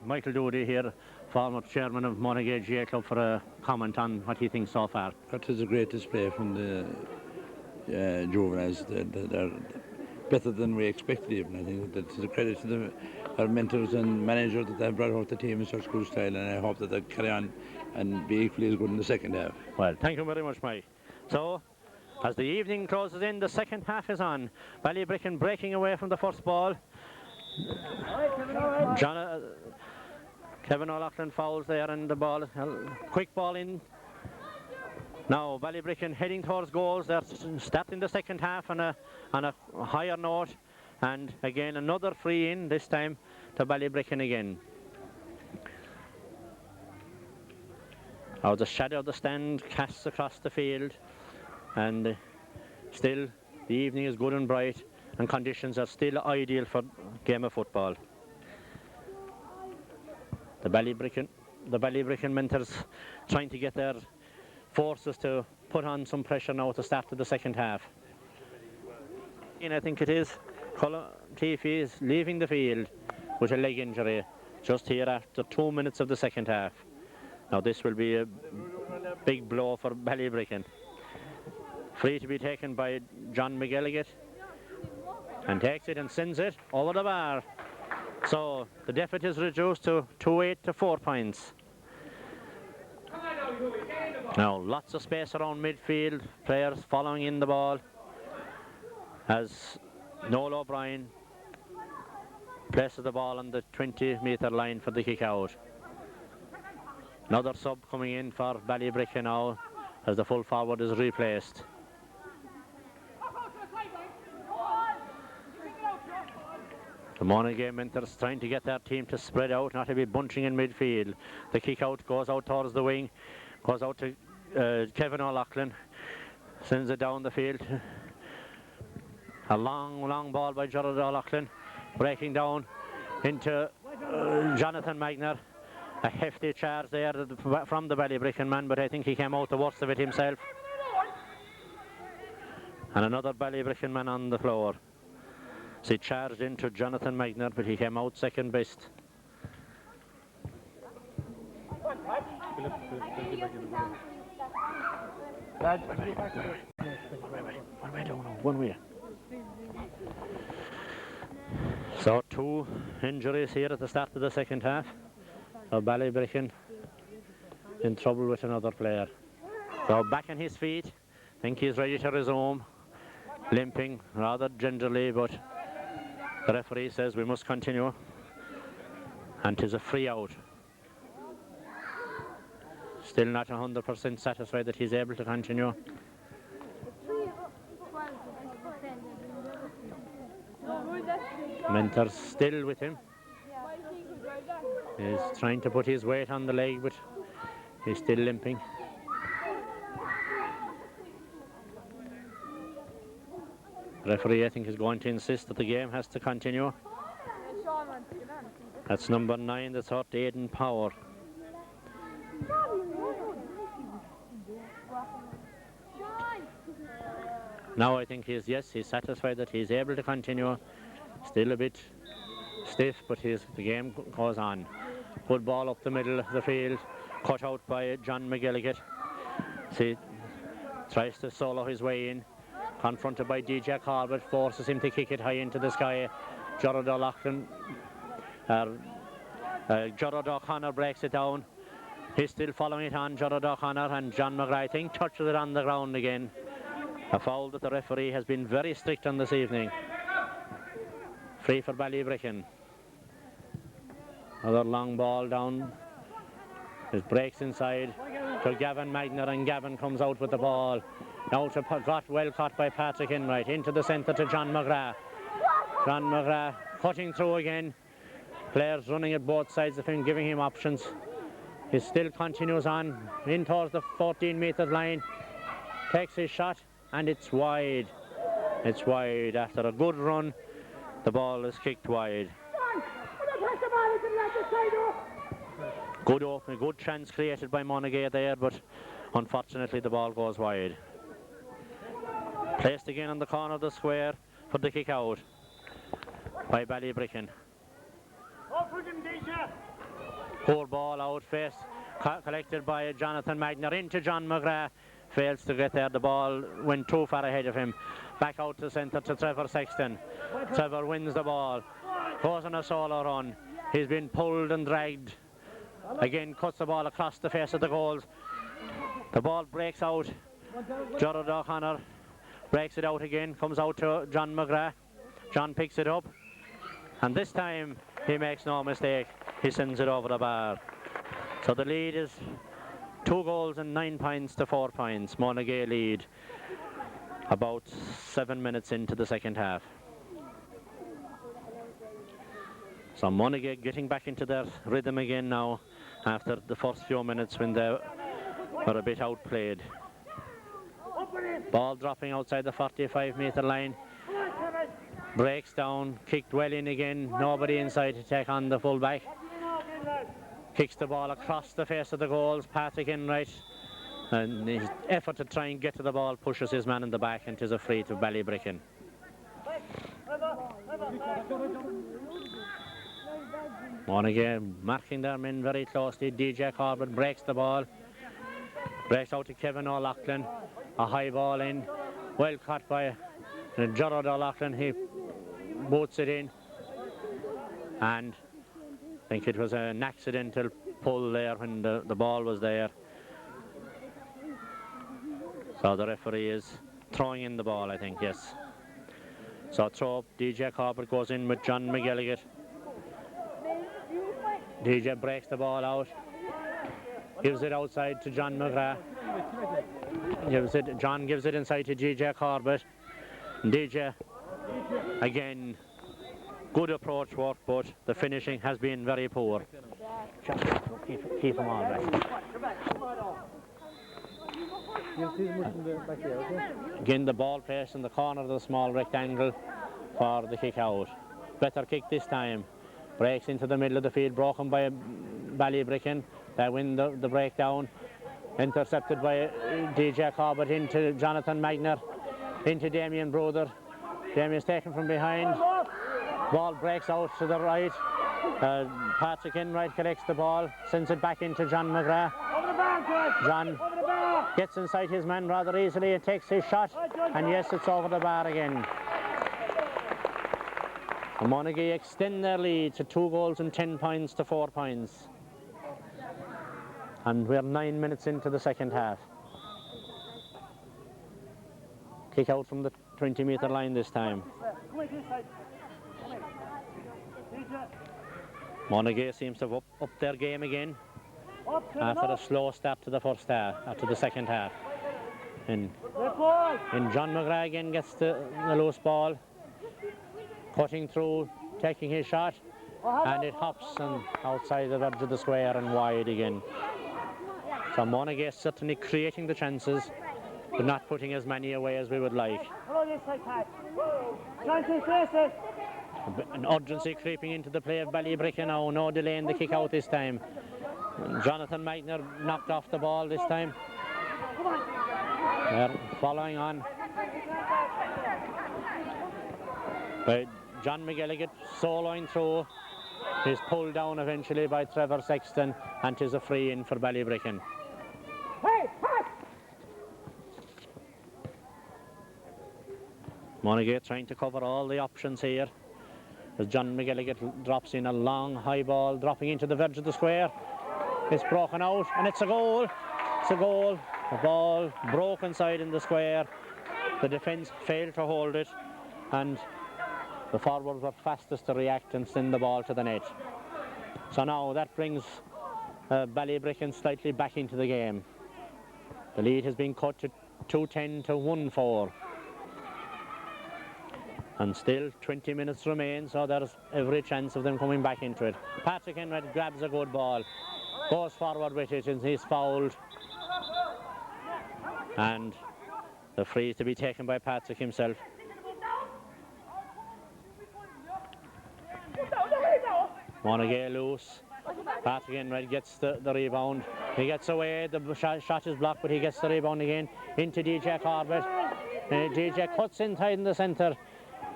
Michael Doody here, former chairman of Monagea GA Club, for a comment on what he thinks so far. It is a great display from the juveniles. They're better than we expected even. I think that's a credit to our mentors and managers that they've brought out the team in such good style, and I hope that they'll carry on and be equally as good in the second half. Well, thank you very much, Mike. So, as the evening closes in, the second half is on. Ballybricken breaking away from the first ball. Kevin O'Loughlin fouls there, and the ball, quick ball in. Now Ballybricken heading towards goals. They're starting the second half on a higher note, and again another free in, this time to Ballybricken again. Now the shadow of the stand casts across the field, and still the evening is good and bright, and conditions are still ideal for game of football. The Ballybricken mentors trying to get their forces to put on some pressure now at the start of the second half. And I think it is Tiffy is leaving the field with a leg injury just here after 2 minutes of the second half. Now this will be a big blow for Ballybricken. Free to be taken by John McGilligan, and takes it and sends it over the bar. So the deficit is reduced to 2-8 to 4 points. Now lots of space around midfield, players following in the ball as Noel O'Brien places the ball on the 20-metre line for the kick out. Another sub coming in for Ballybricken now as the full forward is replaced. The Monagea mentors trying to get their team to spread out, not to be bunching in midfield. The kick out goes out towards the wing, goes out to Kevin O'Loughlin, sends it down the field. A long ball by Gerard O'Loughlin, breaking down into Jonathan Magner. A hefty charge there from the Ballybricken man, but I think he came out the worst of it himself. And another Ballybricken man on the floor. So he charged into Jonathan Magner, but he came out second best. One way. So 2 injuries here at the start of the second half. So Ballybricken in trouble with another player. So back on his feet. I think he's ready to resume. Limping rather gingerly, but the referee says we must continue. And 'tis a free out. Still not 100% satisfied that he's able to continue. Mentor's still with him. He's trying to put his weight on the leg, but he's still limping. The referee, I think, is going to insist that the game has to continue. That's number 9, that's hurt, Aidan Power. Now I think he's satisfied that he's able to continue. Still a bit stiff, but the game goes on. Good ball up the middle of the field, cut out by John McGilligan. See, tries to solo his way in, confronted by DJ Corbett, forces him to kick it high into the sky. Gerard O'Loughlin, Gerard O'Connor breaks it down. He's still following it on, Gerard O'Connor, and John McGrath, I think, touches it on the ground again. A foul that the referee has been very strict on this evening. Free for Ballybricken. Another long ball down. It breaks inside to Gavin Magner, and Gavin comes out with the ball. Now well caught by Patrick Enright. Into the centre to John McGrath. John McGrath cutting through again. Players running at both sides of him, giving him options. He still continues on in towards the 14-metre line. Takes his shot, and it's wide. It's wide. After a good run, the ball is kicked wide. Good opening, good chance created by Monagea there, but unfortunately the ball goes wide. Placed again on the corner of the square for the kick out by Ballybricken. Poor ball out, face collected by Jonathan Magner into John McGrath. Fails to get there. The ball went too far ahead of him. Back out to centre to Trevor Sexton. Trevor wins the ball. Goes on a solo run. He's been pulled and dragged. Again cuts the ball across the face of the goals. The ball breaks out. Gerard O'Connor breaks it out again. Comes out to John McGrath. John picks it up. And this time he makes no mistake. He sends it over the bar. So the lead is 2 goals and 9 points to 4 points. Monagea lead about 7 minutes into the second half. So Monagea getting back into their rhythm again now after the first few minutes when they were a bit outplayed. Ball dropping outside the 45-metre line. Breaks down, kicked well in again. Nobody inside to take on the full-back. Kicks the ball across the face of the goals. Patrick Enright, and his effort to try and get to the ball pushes his man in the back, and 'tis a free to Ballybricken. Monagea marking their men very closely. DJ Corbett breaks the ball. Breaks out to Kevin O'Loughlin. A high ball in. Well caught by Gerard O'Loughlin. He boots it in. And I think it was an accidental pull there when the ball was there. So the referee is throwing in the ball, I think, yes. So throw, DJ Corbett goes in with John McGilligan. DJ breaks the ball out. Gives it outside to John McGrath. John gives it inside to DJ Corbett. DJ, again, good approach work, but the finishing has been very poor. Keep him on, right. Again, the ball placed in the corner of the small rectangle for the kick out. Better kick this time. Breaks into the middle of the field, broken by Ballybricken. They win the breakdown. Intercepted by DJ Corbett into Jonathan Magner, into Damien Bruder. Damien's taken from behind. Ball breaks out to the right. Patrick Enright collects the ball, sends it back into John McGrath. John gets inside his man rather easily and takes his shot, and yes, it's over the bar again. And Monagea extend their lead to 2 goals and 10 points to 4 points. And we're 9 minutes into the second half. Kick out from the 20-metre line this time. Monagea seems to have upped their game again after a slow start to the first half, to the second half. And John McGrath again gets the loose ball, cutting through, taking his shot, and it hops and outside the edge of the square and wide again. So Monagea certainly creating the chances, but not putting as many away as we would like. An urgency creeping into the play of Ballybricken now. No delay in the kick out this time. Jonathan Magner knocked off the ball this time. They're following on. But John McGilligan soloing through. He's pulled down eventually by Trevor Sexton, and 'tis a free in for Ballybricken. Monagea trying to cover all the options here as John McGilligan drops in a long high ball, dropping into the verge of the square. It's broken out, and it's a goal. It's a goal. The ball broke inside in the square. The defence failed to hold it, and the forwards were fastest to react and send the ball to the net. So now that brings Ballybricken slightly back into the game. The lead has been cut to 2-10 to 1-4. And still 20 minutes remain, so there's every chance of them coming back into it. Patrick Enright grabs a good ball, goes forward with it, and he's fouled. And the free is to be taken by Patrick himself. Monagea loose. Patrick Enright gets the rebound. He gets away, the shot is blocked, but he gets the rebound again into DJ Corbett. DJ cuts inside in the centre,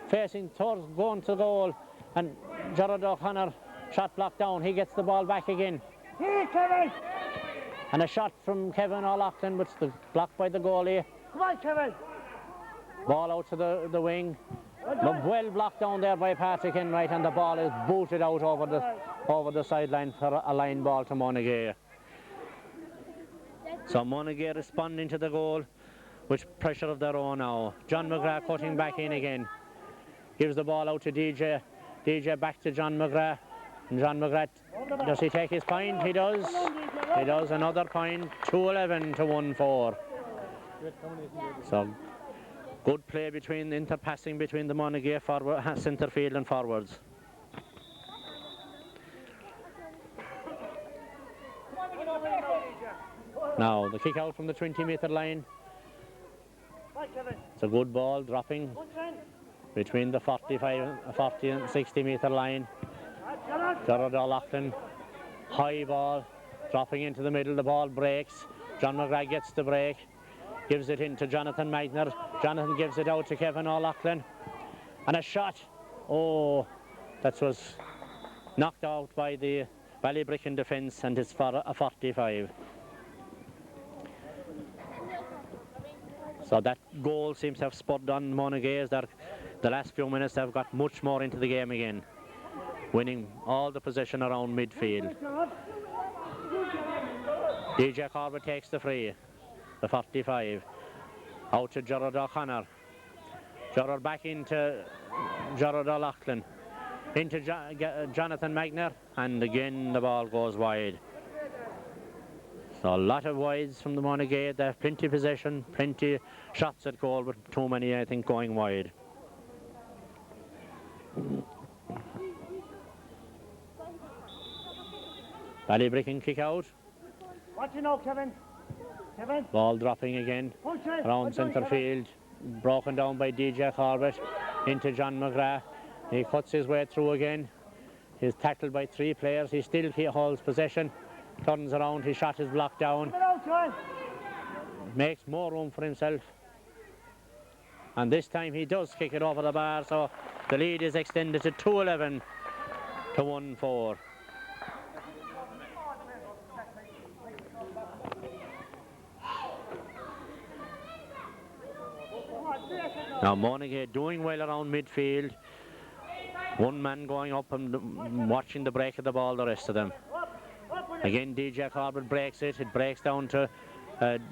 facing towards going to goal, and Gerard O'Connor shot blocked down. He gets the ball back again. And a shot from Kevin O'Loughlin, which is blocked by the goalie. Come on, Kevin. Ball out to the wing. Well blocked down there by Patrick Enright, and the ball is booted out over the sideline for a line ball to Monagea. So Monagea responding to the goal with pressure of their own now. John McGrath cutting back in again. Gives the ball out to DJ. DJ back to John McGrath. And John McGrath, does he take his point? He does. He does. Another point. 2-11 to 1-4. So good play between interpassing between the Monagea forward, centre field and forwards. Now the kick out from the 20-metre line. It's a good ball dropping between the 40 and 60-metre line. Gerard O'Loughlin, high ball, dropping into the middle. The ball breaks. John McGrath gets the break, gives it into Jonathan Magner. Jonathan gives it out to Kevin O'Loughlin, and a shot. Oh, that was knocked out by the Ballybricken defence, and it's for a 45. So that goal seems to have spurred on Monagea as the last few minutes they've got much more into the game again, winning all the possession around midfield. DJ Corbett takes the free, the 45, out to Gerard O'Connor. Gerard back into Gerard O'Loughlin, into Jonathan Magner, and again the ball goes wide. So a lot of wides from the Monagea. They have plenty of possession, plenty shots at goal, but too many, I think, going wide. Ballybricken kick out. Watch you now, Kevin. Kevin. Ball dropping again around centre field. Broken down by DJ Corbett into John McGrath. He cuts his way through again. He's tackled by 3 players. He still holds possession. Turns around, his shot is blocked down. Makes more room for himself. And this time he does kick it over the bar, so the lead is extended to 2-11 to 1-4. Now Monagea doing well around midfield. One man going up and watching the break of the ball, the rest of them. Again, DJ Corbett breaks it. It breaks down to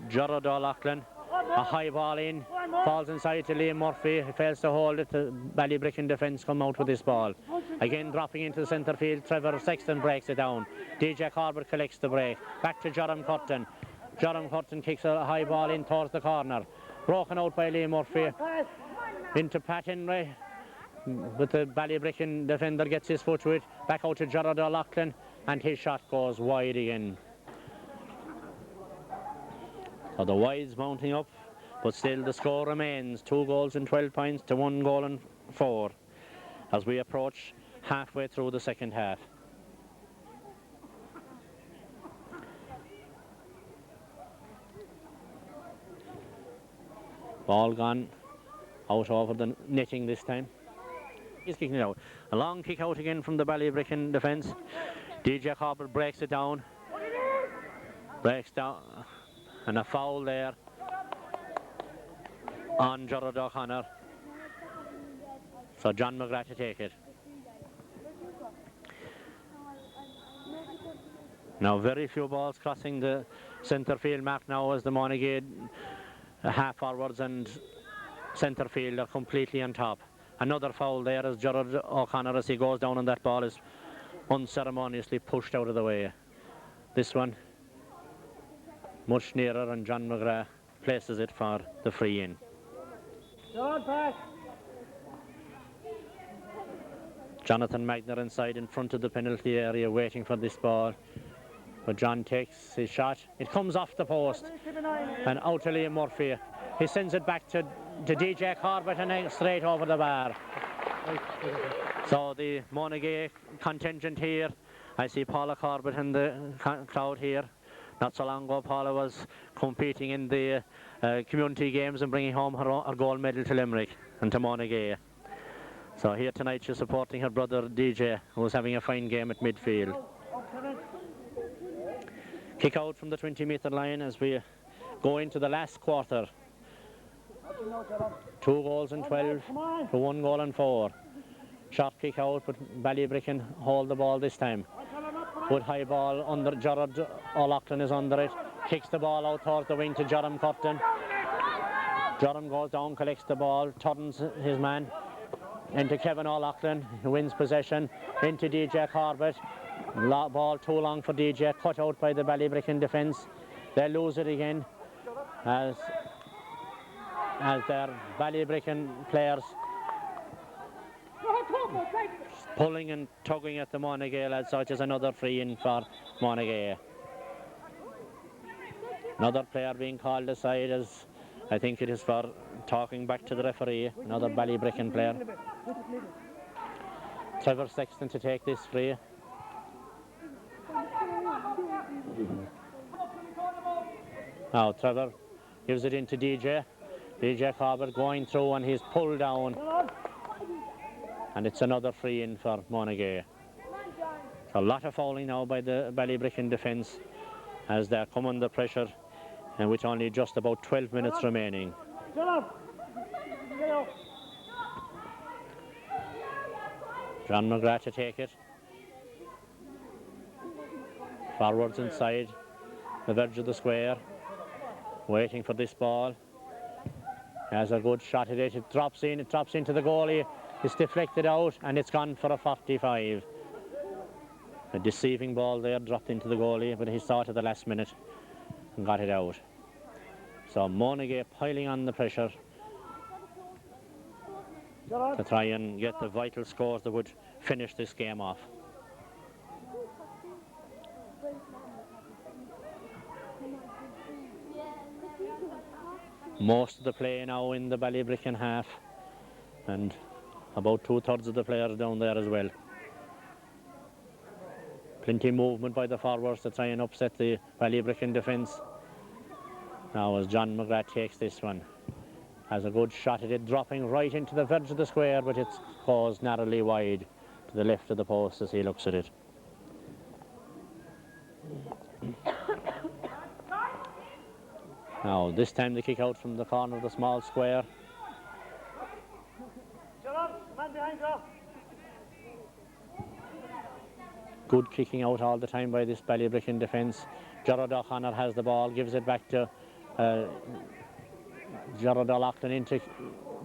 Gerard O'Loughlin. A high ball in, falls inside to Liam Murphy. He fails to hold it. The Ballybricken defence come out with this ball. Again, dropping into the centre field. Trevor Sexton breaks it down. DJ Corbett collects the break. Back to Jerome Curtin. Jerome Curtin kicks a high ball in towards the corner. Broken out by Liam Murphy. Into Pat Henry. But the Ballybricken defender gets his foot to it. Back out to Gerard O'Loughlin, and his shot goes wide again. So the wides mounting up, but still the score remains 2 goals and 12 points to 1 goal and 4 as we approach halfway through the second half. Ball gone out over the netting this time. He's kicking it out. A long kick out again from the Ballybricken defence. DJ Corbett breaks it down. Breaks down. And a foul there on Gerard O'Connor. So John McGrath to take it. Now very few balls crossing the centre field mark now as the Monagea half forwards and centre field are completely on top. Another foul there as Gerard O'Connor, as he goes down, and that ball is unceremoniously pushed out of the way. This one much nearer, and John McGrath places it for the free in. Jonathan Magner inside in front of the penalty area waiting for this ball, but John takes his shot. It comes off the post and out to Liam Murphy. He sends it back to DJ Corbett and then straight over the bar. So the Monagea contingent here. I see Paula Corbett in the crowd here. Not so long ago, Paula was competing in the community games and bringing home her gold medal to Limerick and to Monagea. So here tonight she's supporting her brother DJ, who's having a fine game at midfield. Kick out from the 20-metre line as we go into the last quarter. 2 goals and 12 to 1 goal and 4. Shot kick out, but Ballybricken hold the ball this time. Good high ball under Gerard O'Loughlin is under it. Kicks the ball out towards the wing to Jerome Curtin. Jerome goes down, collects the ball, turns his man into Kevin O'Loughlin, who wins possession, into DJ Corbett. Ball too long for DJ, cut out by the Ballybricken defence. They lose it again as their Ballybricken players pulling and tugging at the Monagea lads, such as another free in for Monagea. Another player being called aside, as I think it is for talking back to the referee, another Ballybricken player. Trevor Sexton to take this free. Now Trevor gives it into DJ. DJ Corbett going through and he's pulled down. And it's another free in for Monagea. A lot of fouling now by the Ballybricken defence as they come under pressure and with only just about 12 minutes remaining. John McGrath to take it. Forwards inside the verge of the square. Waiting for this ball. Has a good shot at it. It drops into the goalie. It's deflected out and it's gone for a 45. A deceiving ball there, dropped into the goalie, but he saw it at the last minute and got it out. So Monagea piling on the pressure to try and get the vital scores that would finish this game off. Most of the play now in the Ballybricken half, and about 2/3 of the players down there as well. Plenty of movement by the forwards to try and upset the Ballybricken defence. Now as John McGrath takes this one, has a good shot at it, dropping right into the verge of the square, but it's caused narrowly wide to the left of the post as he looks at it. Now this time the kick out from the corner of the small square. Good kicking out all the time by this Ballybricken defence. Gerard O'Connor has the ball, gives it back to Gerard O'Loughlin into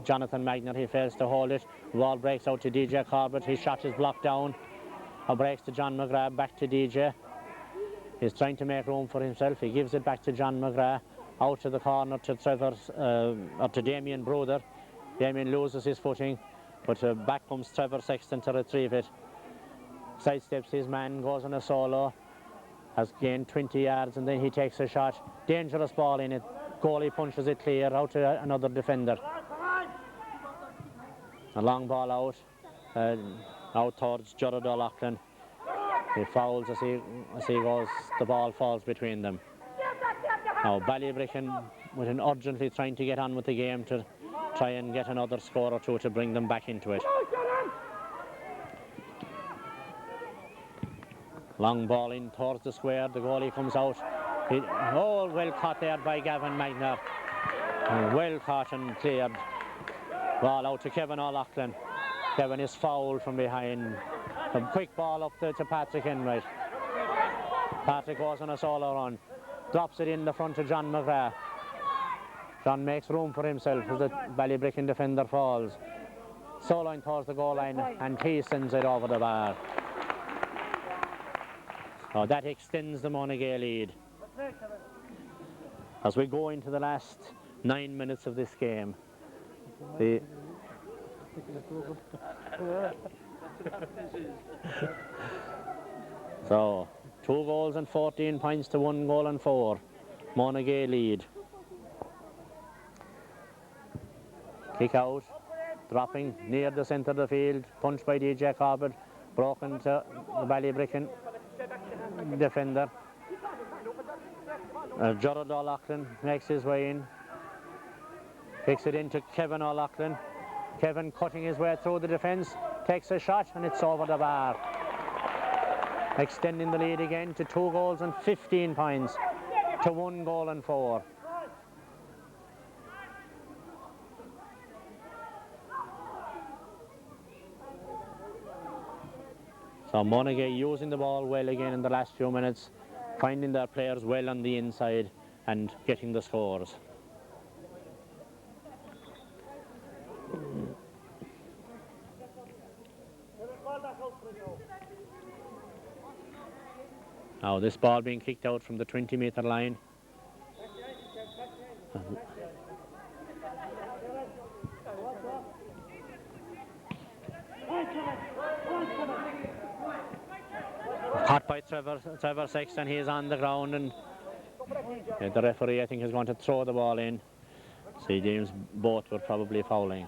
Jonathan Magner. He fails to hold it. The ball breaks out to DJ Corbett. His shot is blocked down. Breaks to John McGrath, back to DJ. He's trying to make room for himself. He gives it back to John McGrath. Out to the corner to to Damien Bruder. Damien loses his footing, but back comes Trevor Sexton to retrieve it. Sidesteps his man, goes on a solo, has gained 20 yards, and then he takes a shot. Dangerous ball in it. Goalie punches it clear out to another defender. A long ball out towards Gerard O'Loughlin. He fouls as he goes. The ball falls between them. Now Ballybricken with an urgently trying to get on with the game to try and get another score or two to bring them back into it. Long ball in towards the square. The goalie comes out. Well caught there by Gavin Magner. Well caught and cleared. Ball out to Kevin O'Loughlin. Kevin is fouled from behind. A quick ball up to Patrick Enright. Patrick goes on a solo run. Drops it in the front to John McGrath. John makes room for himself as the Ballybricken defender falls. Soloing towards the goal line and he sends it over the bar. So that extends the Monagea lead. As we go into the last 9 minutes of this game, so 2 goals and 14 points to 1 goal and 4. Monagea lead. Kick out, dropping near the centre of the field, punched by DJ Corbett, broken to the Ballybricken defender. Gerard O'Loughlin makes his way in, kicks it into Kevin O'Loughlin. Kevin cutting his way through the defence, takes a shot and it's over the bar. extending the lead again to 2 goals and 15 points to 1 goal and 4. So Monagea using the ball well again in the last few minutes, finding their players well on the inside and getting the scores. Now this ball being kicked out from the 20-metre line. Caught by Trevor Sexton. He is on the ground, and the referee I think is going to throw the ball in. See, James, both were probably fouling.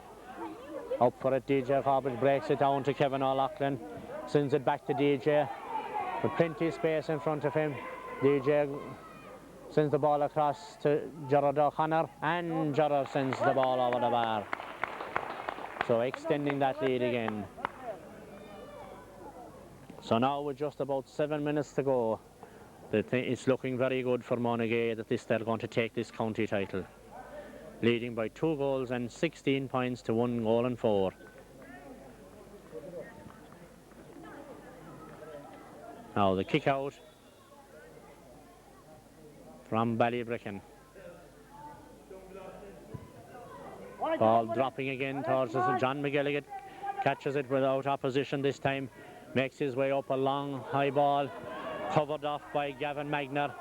Up for it, DJ Corbett breaks it down to Kevin O'Loughlin, sends it back to DJ with plenty of space in front of him. DJ sends the ball across to Gerard O'Connor, and Gerard sends the ball over the bar. So extending that lead again. So now with just about 7 minutes to go, it's looking very good for Monagea that they're going to take this county title, leading by 2 goals and 16 points to 1 goal and 4. Now the kick out from Ballybricken. Ball dropping again towards us. John McGilligan catches it without opposition this time, makes his way up a long high ball, covered off by Gavin Magner,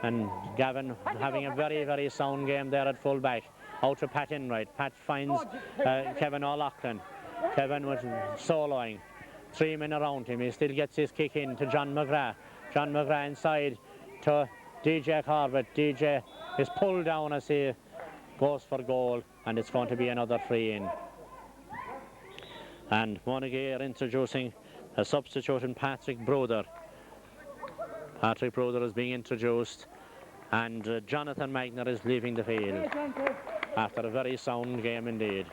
and Gavin having a very, very sound game there at full back. Out to Pat Enright. Pat finds Kevin O'Loughlin. Kevin was soloing. 3 men around him. He still gets his kick in to John McGrath. John McGrath inside to DJ Corbett. DJ is pulled down as he goes for goal, and it's going to be another free in. And Monagea are introducing a substitute in Patrick Bruder. Patrick Bruder is being introduced, and Jonathan Magner is leaving the field after a very sound game indeed.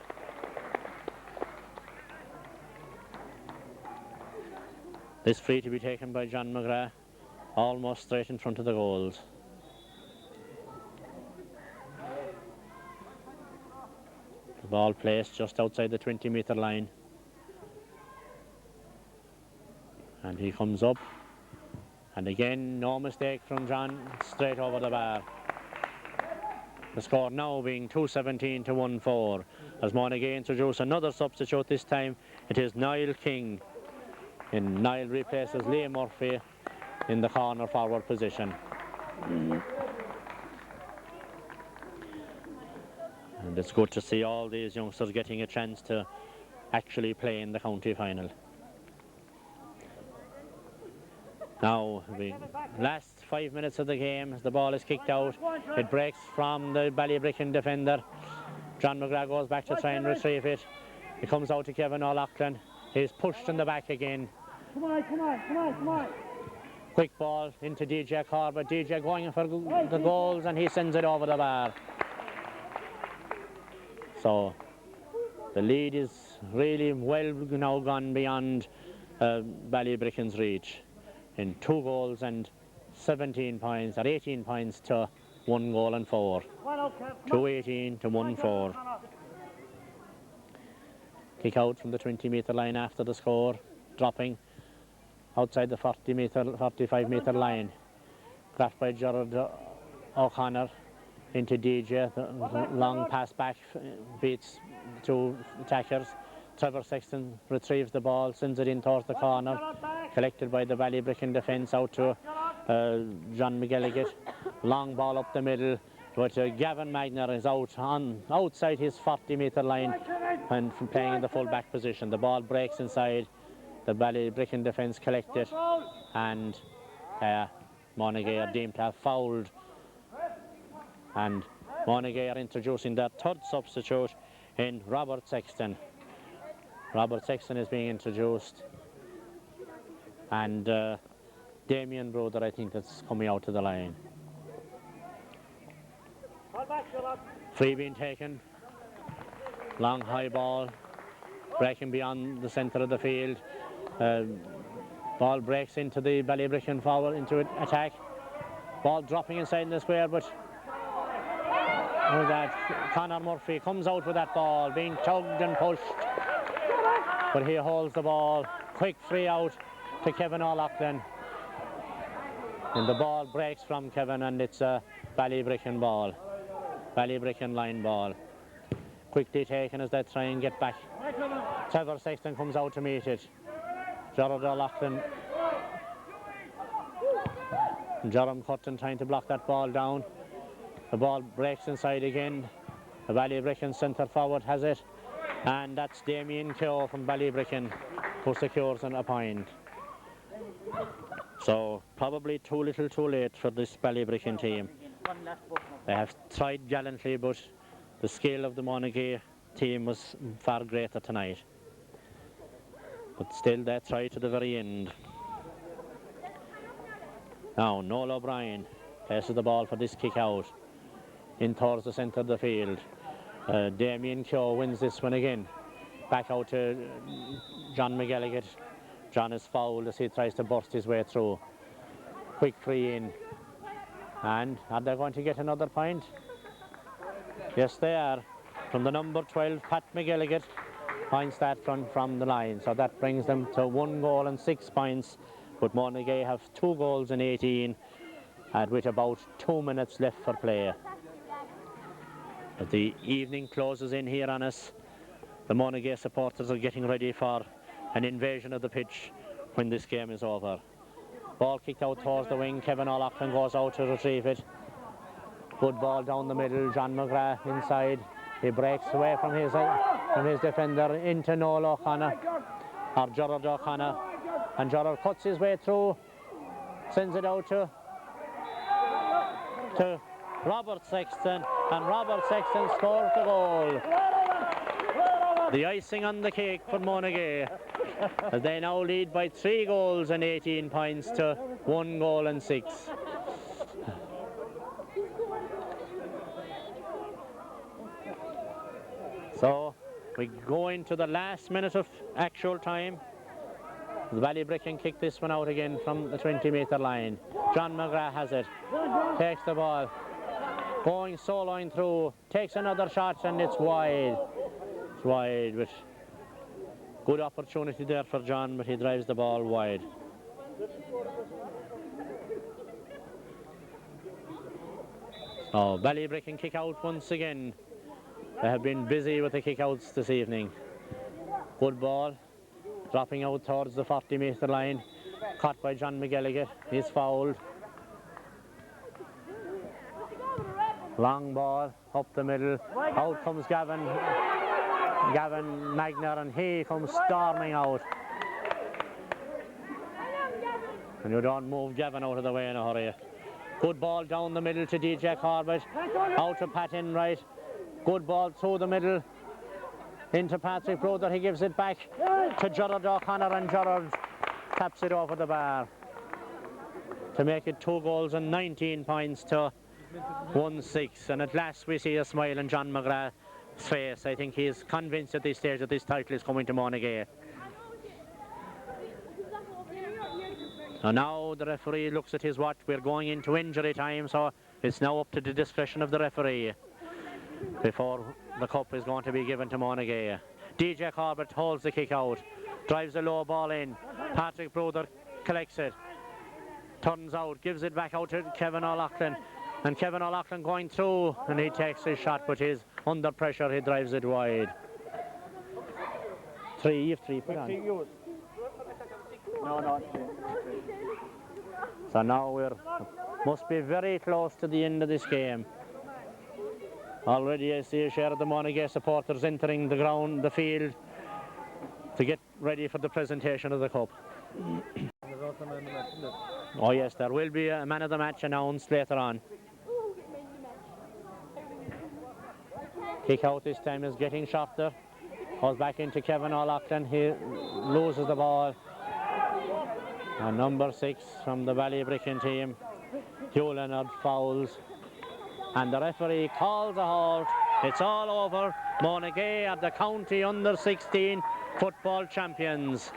This free to be taken by John McGrath, almost straight in front of the goals. The ball placed just outside the 20-metre line. And he comes up, and again no mistake from John, straight over the bar. The score now being 2-17 to 1-4 as Monagea introduce another substitute. This time it is Niall King, and Niall replaces Liam Murphy in the corner forward position. And it's good to see all these youngsters getting a chance to actually play in the county final. Now, the last 5 minutes of the game, as the ball is kicked out, it breaks from the Ballybricken defender. John McGrath goes back to try and retrieve it. It comes out to Kevin O'Loughlin. He's pushed in the back again. Come on. Quick ball into DJ Corbett. DJ going for the goals, and he sends it over the bar. So the lead is really well now gone beyond Ballybricken's reach, in 2 goals and 17 points, or 18 points to 1 goal and 4. 2-18 to 1-4. Kick out from the 20-metre line after the score, dropping outside the 45-metre line. Grabbed by Gerard O'Connor into DJ. The long pass back beats 2 attackers. Trevor Sexton retrieves the ball, sends it in towards the corner, collected by the Ballybricken defence out to John McGilligan. Long ball up the middle, but Gavin Magner is outside his 40-metre line and playing in the full back position. The ball breaks inside. The Ballybricken defence collect it, and Monagea are deemed to have fouled. And Monagea are introducing their 3rd substitute in Robert Sexton. Robert Sexton is being introduced, and Damien Bruder, I think, that's coming out to the line. Free being taken, long high ball, breaking beyond the centre of the field. Ball breaks into the Ballybricken forward into attack. Ball dropping inside the square, but Conor Murphy comes out with that ball, being tugged and pushed. But he holds the ball. Quick free out to Kevin O'Loughlin. And the ball breaks from Kevin, and it's a Ballybricken ball. Ballybricken line ball. Quickly taken as they try and get back. Trevor Sexton comes out to meet it. Gerard O'Loughlin. Jerome Cutton trying to block that ball down. The ball breaks inside again. The Ballybricken centre forward has it. And that's Damien Keogh from Ballybricken who secures a point. So probably too little too late for this Ballybricken team. They have tried gallantly, but the skill of the Monagea team was far greater tonight. But still they try to the very end. Now Noel O'Brien places the ball for this kick out in towards the centre of the field. Damien Keogh wins this one again. Back out to John McGilligan. John is fouled as he tries to burst his way through. Quick free in. And are they going to get another point? Yes, they are. From the number 12, Pat McGilligan, points that from the line. So that brings them to 1 goal and 6 points. But Monagea have 2 goals and 18, and with about 2 minutes left for play. But the evening closes in here on us. The Monagea supporters are getting ready for an invasion of the pitch when this game is over. Ball kicked out towards the wing. Kevin O'Loughlin goes out to retrieve it. Good ball down the middle. John McGrath inside. He breaks away from his defender into Noel O'Connor, or Gerard O'Connor. And Gerard cuts his way through, sends it out to Robert Sexton, and Robert Sexton scores the goal. The icing on the cake for Monagea, as they now lead by 3 goals and 18 points to 1 goal and 6. So we go into the last minute of actual time. The Ballybricken kick this one out again from the 20-metre line. John McGrath has it, takes the ball, going soloing through, takes another shot, and it's wide. It's wide, but good opportunity there for John, but he drives the ball wide. Oh, Ballybricken kick out once again. They have been busy with the kick-outs this evening. Good ball, dropping out towards the 40-metre line. Caught by John McGilligan. He's fouled. Long ball, up the middle. Out comes Gavin Magner, and he comes storming out. And you don't move Gavin out of the way in a hurry. Good ball down the middle to DJ Corbett. Out to Pat Enright. Good ball through the middle into Patrick Brother. He gives it back to Gerard O'Connor, and Gerard taps it over the bar to make it 2 goals and 19 points to 1-6. And at last we see a smile on John McGrath's face. I think he's convinced at this stage that this title is coming to Monagea. So now the referee looks at his watch. We're going into injury time, so it's now up to the discretion of the referee before the cup is going to be given to Monagea. DJ Corbett holds the kick out, drives a low ball in. Patrick Brother collects it, turns out, gives it back out to Kevin O'Loughlin, and Kevin O'Loughlin going through, and he takes his shot, but he's under pressure. He drives it wide. 3 put on. No. So now must be very close to the end of this game. Already I see a share of the Monagea supporters entering the field to get ready for the presentation of the cup. Oh yes, there will be a man of the match announced later on. Kick out this time is getting shorter. Goes back into Kevin O'Loughlin. He loses the ball. And number 6 from the Ballybricken team, Hugh Leonard, fouls. And the referee calls a halt. It's all over. Monagea are the county under-16 football champions.